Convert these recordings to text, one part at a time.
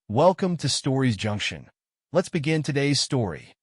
Welcome to Stories Junction. Let's begin today's story.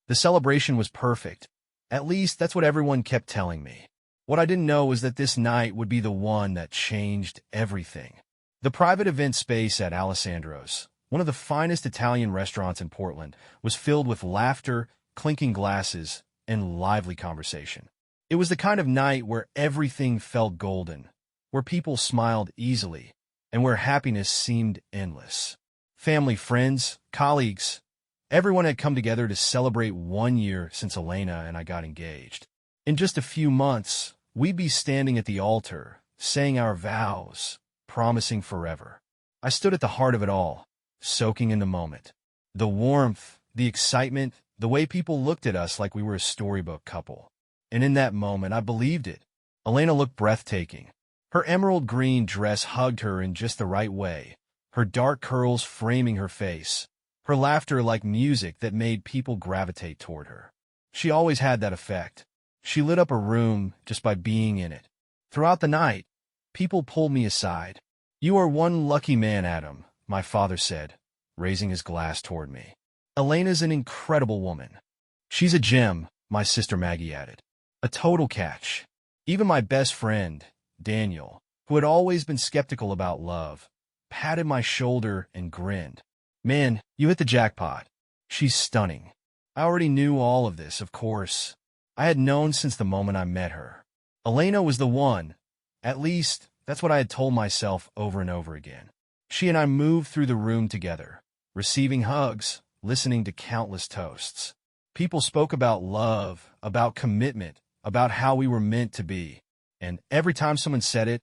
The celebration was perfect. At least that's what everyone kept telling me. What I didn't know was that this night would be the one that changed everything. The private event space at Alessandro's, one of the finest Italian restaurants in Portland, was filled with laughter, clinking glasses, and lively conversation. It was the kind of night where everything felt golden, where people smiled easily, and where happiness seemed endless. Family, friends, colleagues, everyone had come together to celebrate 1 year since Elena and I got engaged. In just a few months, we'd be standing at the altar, saying our vows, promising forever. I stood at the heart of it all, soaking in the moment. The warmth, the excitement, the way people looked at us like we were a storybook couple. And in that moment, I believed it. Elena looked breathtaking. Her emerald green dress hugged her in just the right way, her dark curls framing her face, her laughter like music that made people gravitate toward her. She always had that effect. She lit up a room just by being in it. Throughout the night, people pulled me aside. "You are one lucky man, Adam," my father said, raising his glass toward me. "Elena's an incredible woman." "She's a gem," my sister Maggie added. "A total catch." Even my best friend, Daniel, who had always been skeptical about love, patted my shoulder and grinned. "Man, you hit the jackpot. She's stunning." I already knew all of this, of course. I had known since the moment I met her. Elena was the one. At least, that's what I had told myself over and over again. She and I moved through the room together, receiving hugs, listening to countless toasts. People spoke about love, about commitment, about how we were meant to be. And every time someone said it,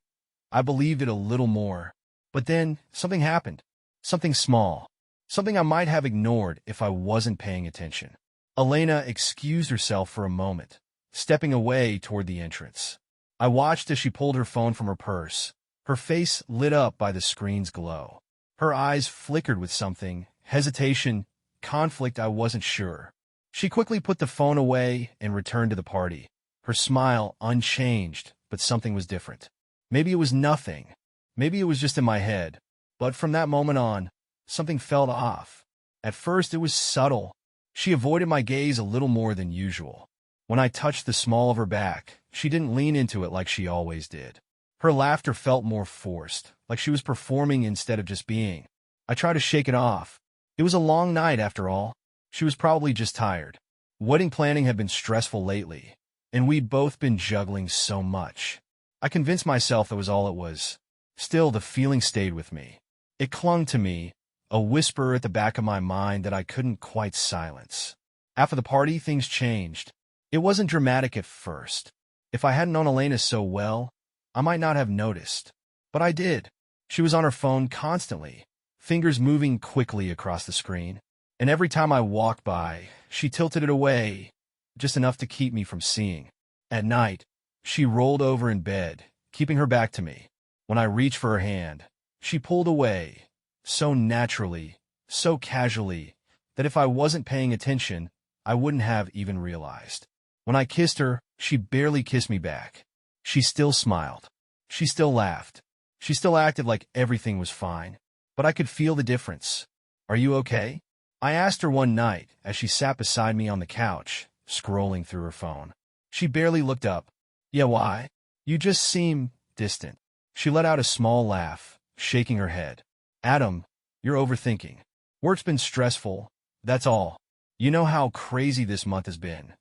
I believed it a little more. But then, something happened. Something small. Something I might have ignored if I wasn't paying attention. Elena excused herself for a moment, stepping away toward the entrance. I watched as she pulled her phone from her purse, her face lit up by the screen's glow. Her eyes flickered with something, hesitation, conflict. I wasn't sure. She quickly put the phone away and returned to the party, her smile unchanged, but something was different. Maybe it was nothing. Maybe it was just in my head. But from that moment on, something felt off. At first, it was subtle. She avoided my gaze a little more than usual. When I touched the small of her back, she didn't lean into it like she always did. Her laughter felt more forced, like she was performing instead of just being. I tried to shake it off. It was a long night, after all. She was probably just tired. Wedding planning had been stressful lately, and we'd both been juggling so much. I convinced myself that was all it was. Still, the feeling stayed with me. It clung to me, a whisper at the back of my mind that I couldn't quite silence. After the party, things changed. It wasn't dramatic at first. If I hadn't known Elena so well, I might not have noticed. But I did. She was on her phone constantly, fingers moving quickly across the screen. And every time I walked by, she tilted it away, just enough to keep me from seeing. At night, she rolled over in bed, keeping her back to me. When I reached for her hand, she pulled away, so naturally, so casually, that if I wasn't paying attention, I wouldn't have even realized. When I kissed her, she barely kissed me back. She still smiled. She still laughed. She still acted like everything was fine. But I could feel the difference. "Are you okay?" I asked her one night as she sat beside me on the couch, scrolling through her phone. She barely looked up. "Yeah, why? You just seem distant." She let out a small laugh, shaking her head. "Adam, you're overthinking. Work's been stressful, that's all. You know how crazy this month has been."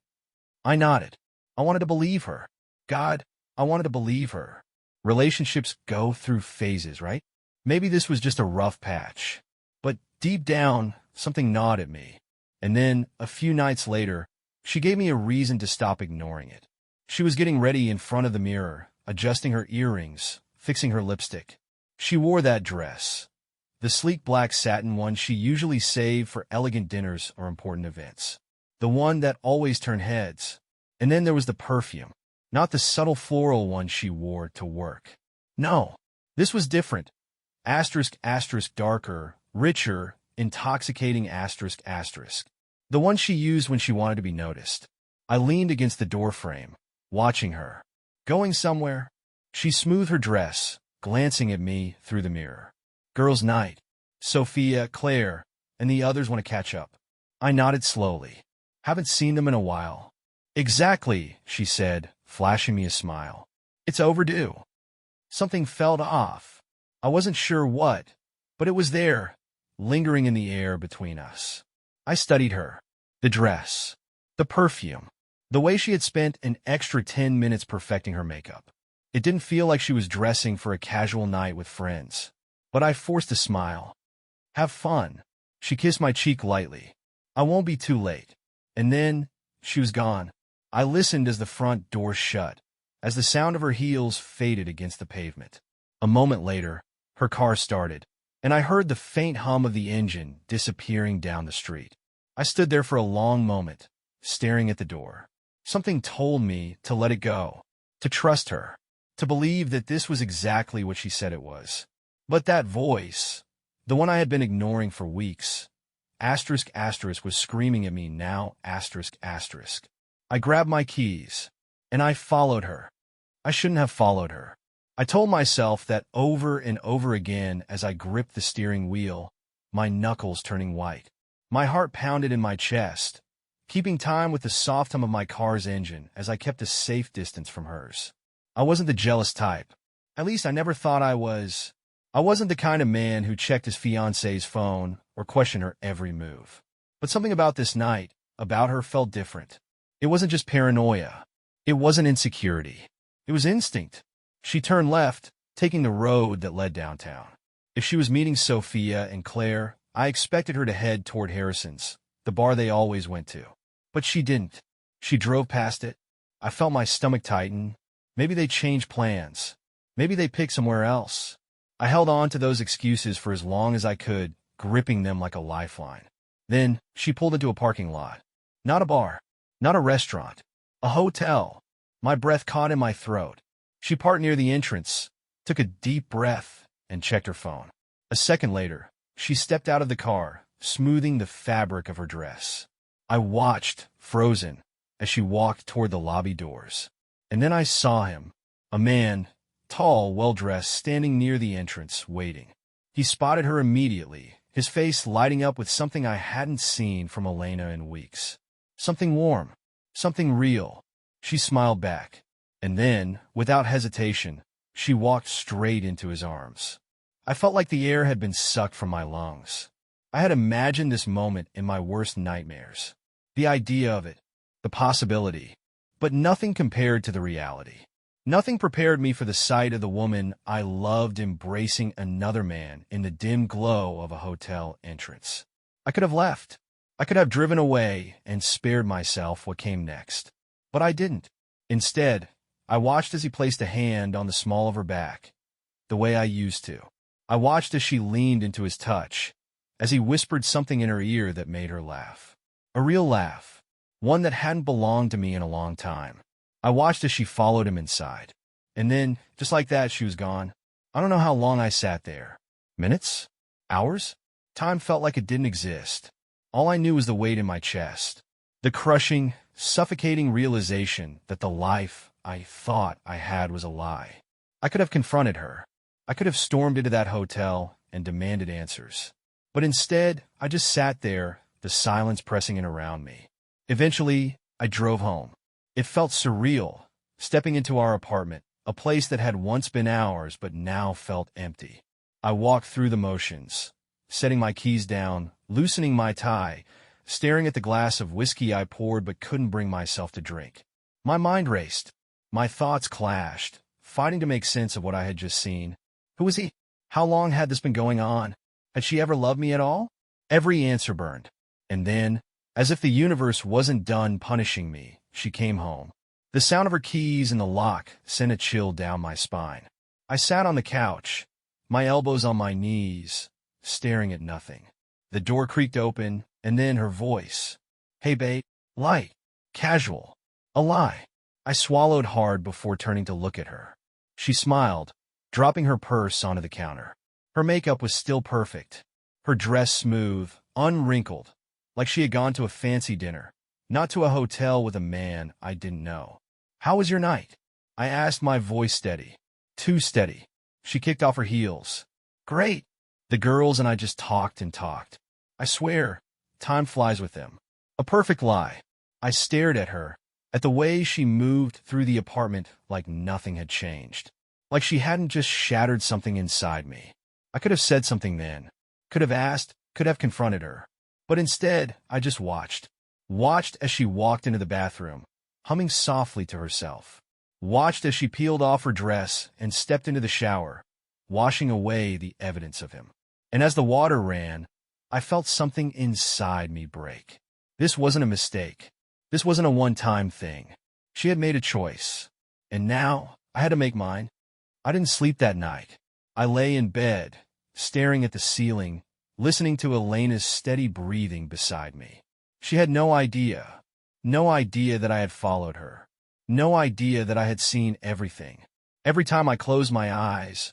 I nodded. I wanted to believe her. God, I wanted to believe her. Relationships go through phases, right? Maybe this was just a rough patch. But deep down, something gnawed at me. And then, a few nights later, she gave me a reason to stop ignoring it. She was getting ready in front of the mirror, adjusting her earrings, fixing her lipstick. She wore that dress, the sleek black satin one she usually saved for elegant dinners or important events. The one that always turned heads. And then there was the perfume, not the subtle floral one she wore to work. No, this was different. Asterisk, asterisk, darker, richer, intoxicating, asterisk, asterisk. The one she used when she wanted to be noticed. I leaned against the doorframe, watching her. Going somewhere? She smoothed her dress, glancing at me through the mirror. "Girls' night. Sophia, Claire, and the others want to catch up. I nodded slowly. Haven't seen them in a while. Exactly, she said, flashing me a smile. It's overdue. Something felt off. I wasn't sure what, but it was there, lingering in the air between us. I studied her. The dress. The perfume. The way she had spent an extra 10 minutes perfecting her makeup. It didn't feel like she was dressing for a casual night with friends. But I forced a smile. Have fun. She kissed my cheek lightly. I won't be too late. And then, she was gone. I listened as the front door shut, as the sound of her heels faded against the pavement. A moment later, her car started, and I heard the faint hum of the engine disappearing down the street. I stood there for a long moment, staring at the door. Something told me to let it go, to trust her, to believe that this was exactly what she said it was. But that voice, the one I had been ignoring for weeks, ***, was screaming at me now, ***. I grabbed my keys, and I followed her. I shouldn't have followed her. I told myself that over and over again as I gripped the steering wheel, my knuckles turning white. My heart pounded in my chest, keeping time with the soft hum of my car's engine as I kept a safe distance from hers. I wasn't the jealous type. At least I never thought I was. I wasn't the kind of man who checked his fiancée's phone or questioned her every move. But something about this night, about her, felt different. It wasn't just paranoia. It wasn't insecurity. It was instinct. She turned left, taking the road that led downtown. If she was meeting Sophia and Claire, I expected her to head toward Harrison's, the bar they always went to. But she didn't. She drove past it. I felt my stomach tighten. Maybe they changed plans. Maybe they picked somewhere else. I held on to those excuses for as long as I could, gripping them like a lifeline. Then, she pulled into a parking lot. Not a bar. Not a restaurant. A hotel. My breath caught in my throat. She parked near the entrance, took a deep breath, and checked her phone. A second later, she stepped out of the car, smoothing the fabric of her dress. I watched, frozen, as she walked toward the lobby doors. And then I saw him, a man, tall, well-dressed, standing near the entrance, waiting. He spotted her immediately, his face lighting up with something I hadn't seen from Elena in weeks. Something warm, something real. She smiled back, and then, without hesitation, she walked straight into his arms. I felt like the air had been sucked from my lungs. I had imagined this moment in my worst nightmares. The idea of it, the possibility, but nothing compared to the reality. Nothing prepared me for the sight of the woman I loved embracing another man in the dim glow of a hotel entrance. I could have left. I could have driven away and spared myself what came next. But I didn't. Instead, I watched as he placed a hand on the small of her back, the way I used to. I watched as she leaned into his touch, as he whispered something in her ear that made her laugh. A real laugh, one that hadn't belonged to me in a long time. I watched as she followed him inside. And then, just like that, she was gone. I don't know how long I sat there. Minutes? Hours? Time felt like it didn't exist. All I knew was the weight in my chest. The crushing, suffocating realization that the life I thought I had was a lie. I could have confronted her. I could have stormed into that hotel and demanded answers. But instead, I just sat there, the silence pressing in around me. Eventually, I drove home. It felt surreal, stepping into our apartment, a place that had once been ours but now felt empty. I walked through the motions, setting my keys down, loosening my tie, staring at the glass of whiskey I poured but couldn't bring myself to drink. My mind raced. My thoughts clashed, fighting to make sense of what I had just seen. Who was he? How long had this been going on? Had she ever loved me at all? Every answer burned. And then, as if the universe wasn't done punishing me, she came home. The sound of her keys in the lock sent a chill down my spine. I sat on the couch, my elbows on my knees, staring at nothing. The door creaked open, and then her voice. Hey, babe. Light. Casual. A lie. I swallowed hard before turning to look at her. She smiled, dropping her purse onto the counter. Her makeup was still perfect. Her dress smooth, unwrinkled, like she had gone to a fancy dinner, not to a hotel with a man I didn't know. How was your night? I asked, my voice steady. Too steady. She kicked off her heels. Great. The girls and I just talked and talked. I swear, time flies with them. A perfect lie. I stared at her, at the way she moved through the apartment like nothing had changed. Like she hadn't just shattered something inside me. I could have said something then. Could have asked, could have confronted her. But instead, I just watched. Watched as she walked into the bathroom, humming softly to herself. Watched as she peeled off her dress and stepped into the shower, washing away the evidence of him. And as the water ran, I felt something inside me break. This wasn't a mistake. This wasn't a one-time thing. She had made a choice. And now, I had to make mine. I didn't sleep that night. I lay in bed, staring at the ceiling, listening to Elena's steady breathing beside me. She had no idea that I had followed her. No idea that I had seen everything. Every time I closed my eyes,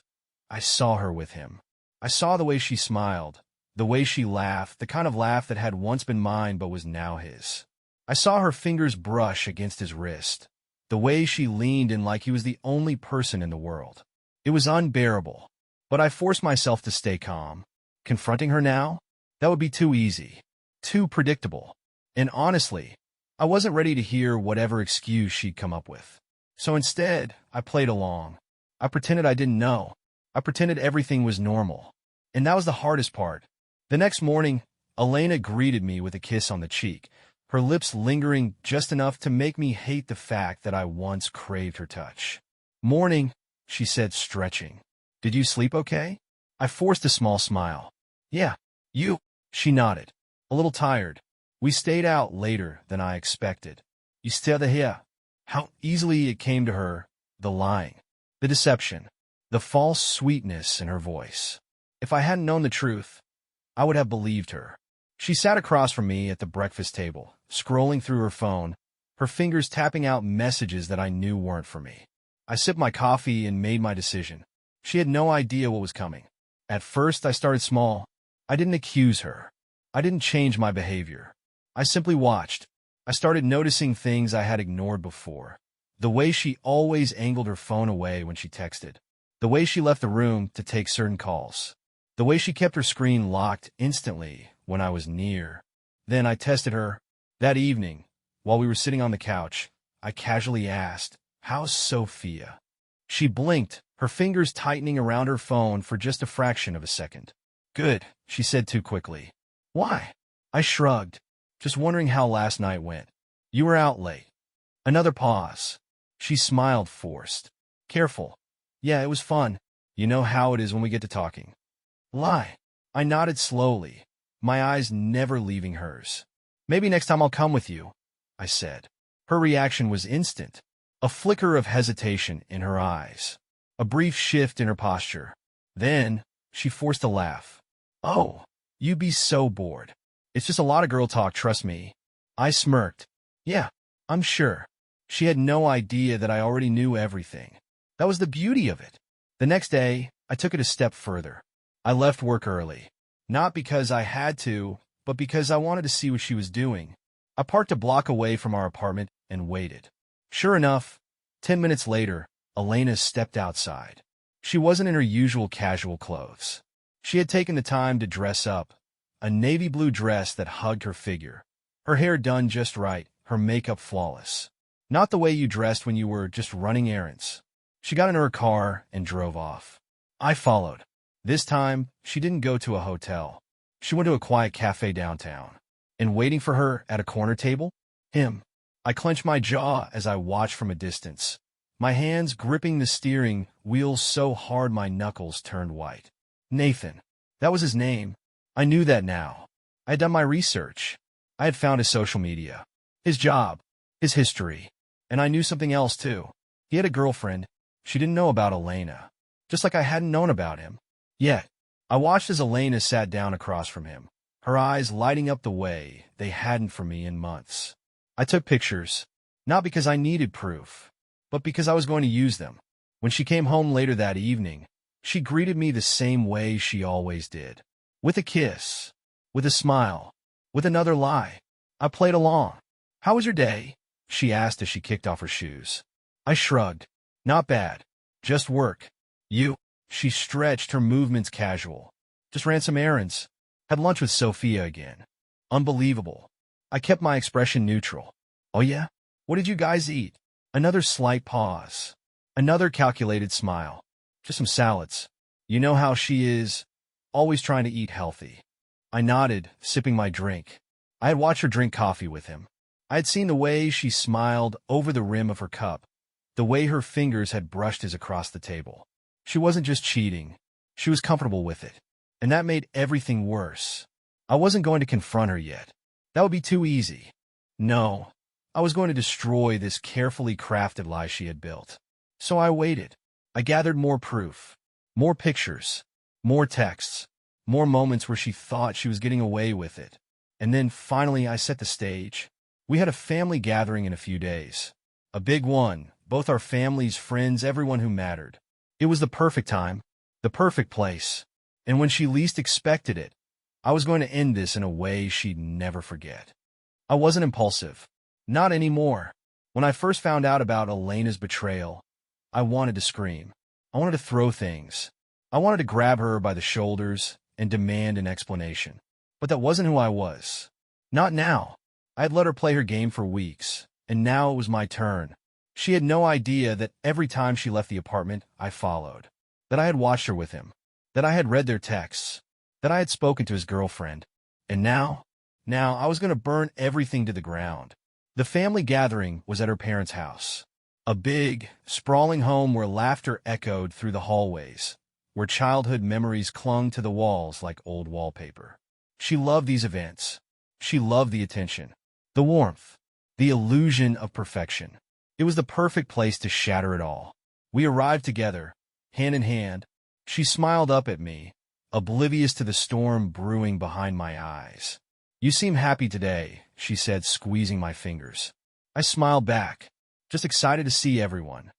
I saw her with him. I saw the way she smiled, the way she laughed, the kind of laugh that had once been mine but was now his. I saw her fingers brush against his wrist, the way she leaned in like he was the only person in the world. It was unbearable, but I forced myself to stay calm. Confronting her now? That would be too easy, too predictable. And honestly, I wasn't ready to hear whatever excuse she'd come up with. So instead, I played along. I pretended I didn't know. I pretended everything was normal. And that was the hardest part. The next morning, Elena greeted me with a kiss on the cheek, her lips lingering just enough to make me hate the fact that I once craved her touch. "Morning," she said, stretching. "Did you sleep okay?" I forced a small smile. "Yeah, you?" She nodded. "A little tired. We stayed out later than I expected." "You stayed here." How easily it came to her, the lying, the deception, the false sweetness in her voice. If I hadn't known the truth, I would have believed her. She sat across from me at the breakfast table, scrolling through her phone, her fingers tapping out messages that I knew weren't for me. I sipped my coffee and made my decision. She had no idea what was coming. At first, I started small. I didn't accuse her. I didn't change my behavior. I simply watched. I started noticing things I had ignored before. The way she always angled her phone away when she texted. The way she left the room to take certain calls. The way she kept her screen locked instantly when I was near. Then I tested her. That evening, while we were sitting on the couch, I casually asked, "How's Sophia?" She blinked, her fingers tightening around her phone for just a fraction of a second. "Good," she said too quickly. "Why?" I shrugged, just wondering how last night went. "You were out late." Another pause. She smiled forced. "Careful." "Yeah, it was fun. You know how it is when we get to talking." "Lie." I nodded slowly, my eyes never leaving hers. "Maybe next time I'll come with you," I said. Her reaction was instant. A flicker of hesitation in her eyes. A brief shift in her posture. Then, she forced a laugh. "Oh, you'd be so bored. It's just a lot of girl talk, trust me." I smirked. "Yeah, I'm sure." She had no idea that I already knew everything. That was the beauty of it. The next day, I took it a step further. I left work early. Not because I had to, but because I wanted to see what she was doing. I parked a block away from our apartment and waited. Sure enough, 10 minutes later, Elena stepped outside. She wasn't in her usual casual clothes. She had taken the time to dress up, a navy blue dress that hugged her figure, her hair done just right, her makeup flawless. Not the way you dressed when you were just running errands. She got into her car and drove off. I followed. This time, she didn't go to a hotel. She went to a quiet cafe downtown. And waiting for her at a corner table? Him. I clenched my jaw as I watched from a distance, my hands gripping the steering wheel so hard my knuckles turned white. Nathan. That was his name. I knew that now. I had done my research. I had found his social media, his job, his history. And I knew something else, too. He had a girlfriend. She didn't know about Elena, just like I hadn't known about him. Yet, I watched as Elena sat down across from him, her eyes lighting up the way they hadn't for me in months. I took pictures, not because I needed proof, but because I was going to use them. When she came home later that evening, she greeted me the same way she always did. With a kiss, with a smile, with another lie. I played along. "How was your day?" she asked as she kicked off her shoes. I shrugged. "Not bad. Just work." "You?" She stretched, her movements casual. Just ran some errands. Had lunch with Sophia again. Unbelievable. I kept my expression neutral. Oh yeah? What did you guys eat? Another slight pause. Another calculated smile. Just some salads. You know how she is, always trying to eat healthy. I nodded, sipping my drink. I had watched her drink coffee with him. I had seen the way she smiled over the rim of her cup, the way her fingers had brushed his across the table. She wasn't just cheating. She was comfortable with it. And that made everything worse. I wasn't going to confront her yet. That would be too easy. No, I was going to destroy this carefully crafted lie she had built. So I waited. I gathered more proof, more pictures, more texts, more moments where she thought she was getting away with it. And then finally I set the stage. We had a family gathering in a few days. A big one, both our families, friends, everyone who mattered. It was the perfect time, the perfect place. And when she least expected it, I was going to end this in a way she'd never forget. I wasn't impulsive. Not anymore. When I first found out about Elena's betrayal, I wanted to scream. I wanted to throw things. I wanted to grab her by the shoulders and demand an explanation. But that wasn't who I was. Not now. I had let her play her game for weeks, and now it was my turn. She had no idea that every time she left the apartment, I followed. That I had watched her with him. That I had read their texts. That I had spoken to his girlfriend. And now I was going to burn everything to the ground. The family gathering was at her parents' house. A big, sprawling home where laughter echoed through the hallways, where childhood memories clung to the walls like old wallpaper. She loved these events. She loved the attention, the warmth, the illusion of perfection. It was the perfect place to shatter it all. We arrived together, hand in hand. She smiled up at me, oblivious to the storm brewing behind my eyes. "You seem happy today," she said, squeezing my fingers. I smiled back, just excited to see everyone.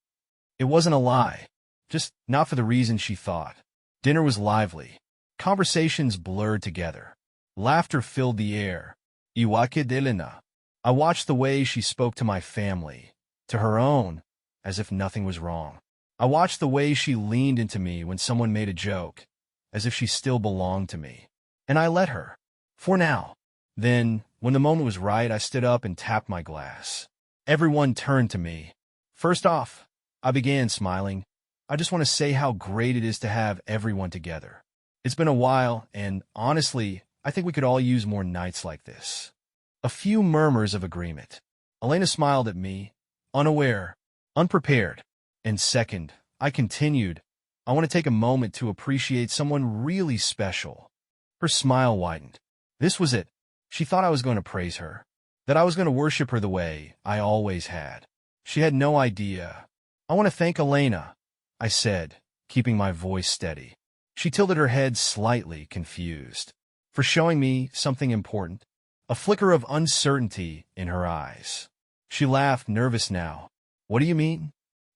It wasn't a lie, just not for the reason she thought. Dinner was lively. Conversations blurred together. Laughter filled the air. Iwake delena. I watched the way she spoke to my family, to her own, as if nothing was wrong. I watched the way she leaned into me when someone made a joke, as if she still belonged to me. And I let her. For now. Then, when the moment was right, I stood up and tapped my glass. Everyone turned to me. First off, I began smiling. I just want to say how great it is to have everyone together. It's been a while, and honestly, I think we could all use more nights like this. A few murmurs of agreement. Elena smiled at me, unaware, unprepared. And second, I continued, I want to take a moment to appreciate someone really special. Her smile widened. This was it. She thought I was going to praise her, that I was going to worship her the way I always had. She had no idea. I want to thank Elena, I said, keeping my voice steady. She tilted her head slightly, confused, for showing me something important, a flicker of uncertainty in her eyes. She laughed, nervous now. What do you mean?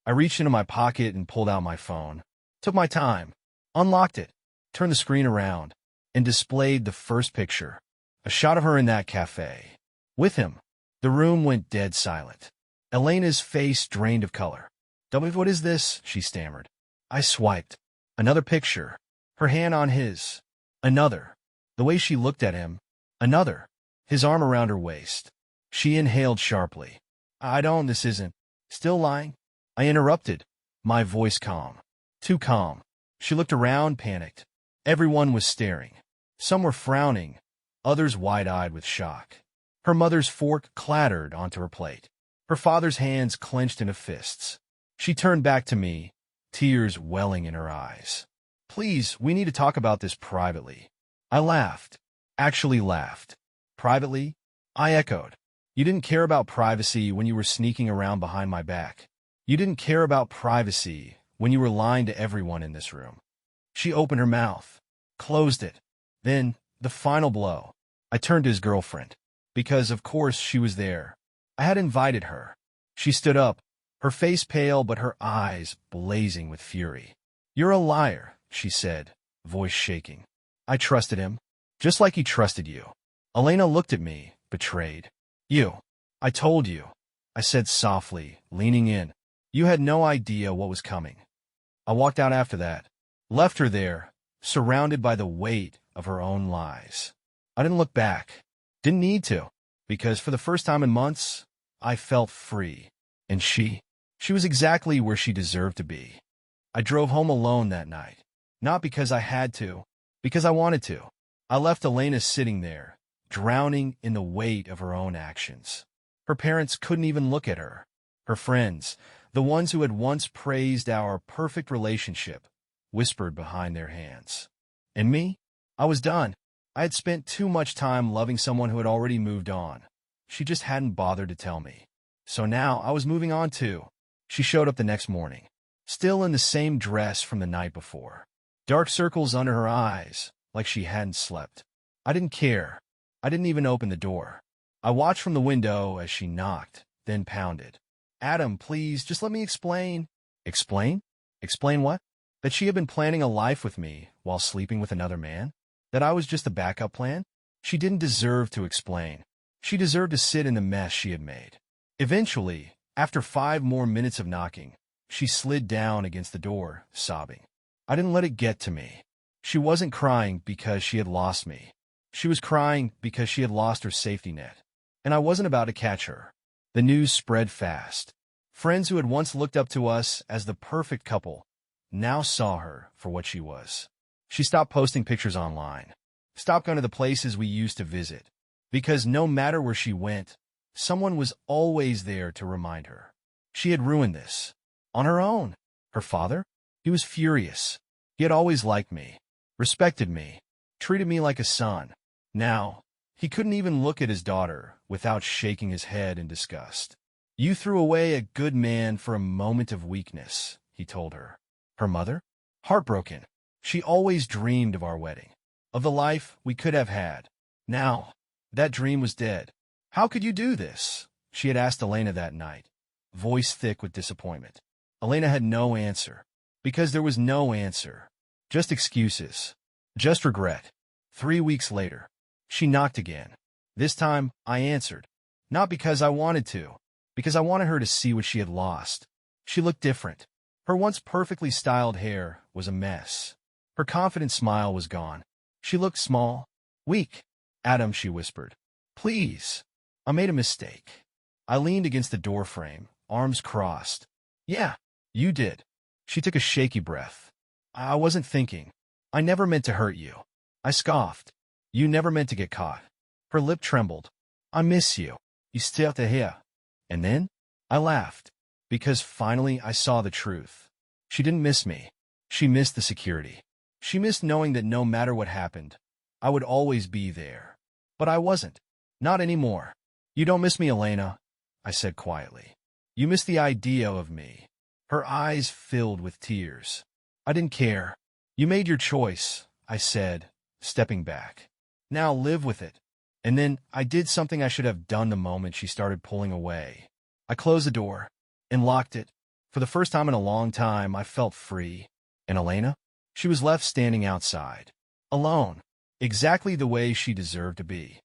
I reached into my pocket and pulled out my phone, took my time, unlocked it, turned the screen around, and displayed the first picture, a shot of her in that cafe. With him. The room went dead silent. Elena's face drained of color. What is this?" she stammered. I swiped. Another picture. Her hand on his. Another. The way she looked at him. Another. His arm around her waist. She inhaled sharply. This isn't. Still lying? I interrupted, my voice calm. Too calm. She looked around, panicked. Everyone was staring. Some were frowning, others wide-eyed with shock. Her mother's fork clattered onto her plate. Her father's hands clenched into fists. She turned back to me, tears welling in her eyes. "Please, we need to talk about this privately." I laughed. Actually laughed. "Privately?" I echoed. "You didn't care about privacy when you were sneaking around behind my back. You didn't care about privacy when you were lying to everyone in this room." She opened her mouth, closed it. Then, the final blow. I turned to his girlfriend. Because, of course, she was there. I had invited her. She stood up, her face pale but her eyes blazing with fury. "You're a liar," she said, voice shaking. "I trusted him, just like he trusted you." Elena looked at me, betrayed. "You. I told you," I said softly, leaning in. "You had no idea what was coming." I walked out after that, left her there, surrounded by the weight of her own lies. I didn't look back. Didn't need to, because for the first time in months, I felt free. And she was exactly where she deserved to be. I drove home alone that night, not because I had to, because I wanted to. I left Elena sitting there, drowning in the weight of her own actions. Her parents couldn't even look at her. Her friends, the ones who had once praised our perfect relationship, whispered behind their hands. And me? I was done. I had spent too much time loving someone who had already moved on. She just hadn't bothered to tell me. So now I was moving on too. She showed up the next morning, still in the same dress from the night before. Dark circles under her eyes, like she hadn't slept. I didn't care. I didn't even open the door. I watched from the window as she knocked, then pounded. Adam, please, just let me explain. Explain? Explain what? That she had been planning a life with me while sleeping with another man? That I was just a backup plan? She didn't deserve to explain. She deserved to sit in the mess she had made. Eventually, after 5 more minutes of knocking, she slid down against the door, sobbing. I didn't let it get to me. She wasn't crying because she had lost me. She was crying because she had lost her safety net. And I wasn't about to catch her. The news spread fast. Friends who had once looked up to us as the perfect couple now saw her for what she was. She stopped posting pictures online, stopped going to the places we used to visit, because no matter where she went, someone was always there to remind her. She had ruined this. On her own. Her father? He was furious. He had always liked me, respected me, treated me like a son. Now, he couldn't even look at his daughter without shaking his head in disgust. You threw away a good man for a moment of weakness, he told her. Her mother? Heartbroken. She always dreamed of our wedding, of the life we could have had. Now, that dream was dead. How could you do this? She had asked Elena that night, voice thick with disappointment. Elena had no answer, because there was no answer. Just excuses. Just regret. 3 weeks later, she knocked again. This time, I answered. Not because I wanted to, because I wanted her to see what she had lost. She looked different. Her once perfectly styled hair was a mess. Her confident smile was gone. She looked small, weak. Adam, she whispered. Please. I made a mistake. I leaned against the doorframe, arms crossed. Yeah, you did. She took a shaky breath. I wasn't thinking. I never meant to hurt you. I scoffed. You never meant to get caught. Her lip trembled. I miss you. You still to hear. And then I laughed, because finally I saw the truth. She didn't miss me. She missed the security. She missed knowing that no matter what happened, I would always be there. But I wasn't. Not anymore. You don't miss me, Elena, I said quietly. You miss the idea of me. Her eyes filled with tears. I didn't care. You made your choice, I said, stepping back. Now live with it. And then I did something I should have done the moment she started pulling away. I closed the door and locked it. For the first time in a long time, I felt free. And Elena? She was left standing outside, alone, exactly the way she deserved to be.